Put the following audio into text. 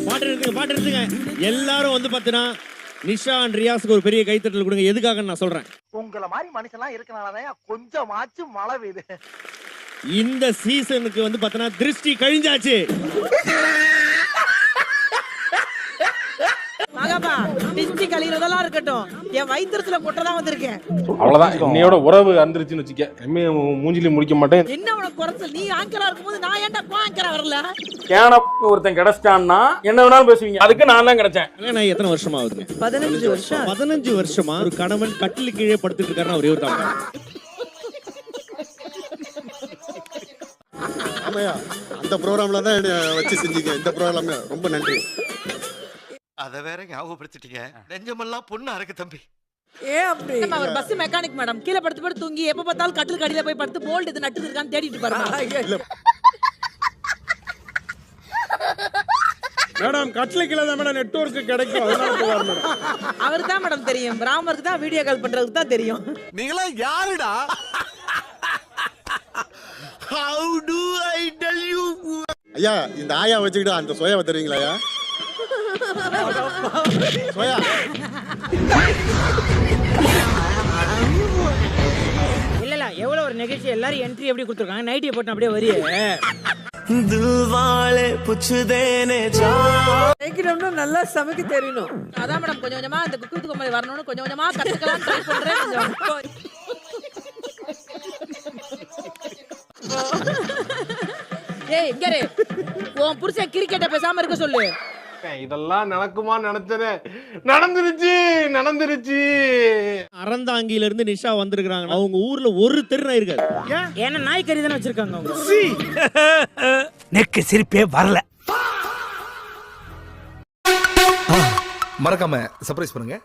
பாட்டு எடுத்துங்க. எல்லாரும் வந்து பாத்தீங்கன்னா நிஷா அண்ட் ரியாஸுக்கு ஒரு பெரிய கைத்தட்டல் கொடுங்க. எதுக்காக நான் சொல்றேன், உங்கள மாதிரி மனுஷன்லாம் இருக்கனாலதான் கொஞ்சமாச்சும் மழை பெய்யுது. இந்த சீசனுக்கு வந்து பாத்தீங்கன்னா திருஷ்டி கழிஞ்சாச்சு. மகாபா டிஸ்டி கழிகிறதெல்லாம் இருக்கட்டும், என் வயிற்றுல போட்டதான் வந்திருக்கேன். அவ்வளவுதான், என்னையோட உறவு அந்திருச்சுன்னு வச்சுக்க. மூஞ்சிலே முடிக்க மாட்டேன். என்ன உனக்கு குறைச்சல்? நீ ஆங்கரா இருக்கும்போது நான் ஏன்டா ஆங்கரா வரல? கேன ஒருத்தன் கிடைச்சிட்டான்னா என்ன வேணாலும் பேசுவீங்க, அதுக்கு நான் தான் கிடைச்சேன். நான் எத்தனை வருஷமா ஆகுது? 15 வருஷம். 15 வருஷமா ஒரு கணவன் கட்டில் கீழே படுத்துட்டு இருக்காருன்னா ஒரே ஒரு தான். ஆமையா, அந்த ப்ரோக்ராம்ல தான் வச்சு செஞ்சீங்க. இந்த ப்ரோக்ராம் ரொம்ப நன்றி. அத வேற ஞாபகப்படுத்திட்டீங்க. நெஞ்சமெல்லாம் பொண்ணு அறக்கு தம்பி. அப்படி ஒரு பஸ் மெக்கானிக் மேடம் கீழே படுத்து தூங்கி எப்ப பார்த்தாலும் கட்டில் கடியில போய் படுத்து போல்ட் இது நட்டு இருக்கான்னு தேடிட்டு பாருங்க. மேடம் கட்டில கீழே தான் மேடம் நெட்வொர்க் கிடைக்கும், அதனால போவார் மேடம். அவருக்கு தான் மேடம் தெரியும், பிராமருக்கு தான் வீடியோ கால் பண்றதுக்கு தான் தெரியும். நீங்களா யாருடா? How do I tell you? ஐயா, இந்த ஆயா வச்சுக்கிட்டு அந்த சோயாவை தருவீங்களா ஐயா? சோயா இல்ல எவ்வளவு ஒரு நிகழ்ச்சி, எல்லாரும் என்ட்ரி எப்படி கொடுத்துருக்காங்க, நைட்டி போட்டு அப்படியே வரிய நல்லா சமைக்க தெரியணும். அதான் மேடம் கொஞ்சம் கொஞ்சமா இந்த குக்கு கோமாளி வரணும்னு கொஞ்சம் கொஞ்சமா கத்துக்கலாம் ட்ரை பண்றேன். ஏய் இங்க இரு, உன் புருஷன் கிரிக்கெட்ட பேசாம இருக்க சொல்லு. இதெல்லாம் நடக்குமா நினைச்சனே, நடந்துருச்சு. அறந்தாங்கில இருந்து நிஷா வந்திருக்காங்க. அவங்க ஊர்ல ஒரு தெரு இருக்காது. ஏன்னா நாய் கறி தானே வச்சிருக்காங்க அவங்க. நெக்கு சிரிப்பே வரல. மறக்காம சர்ப்ரைஸ் பண்ணுங்க.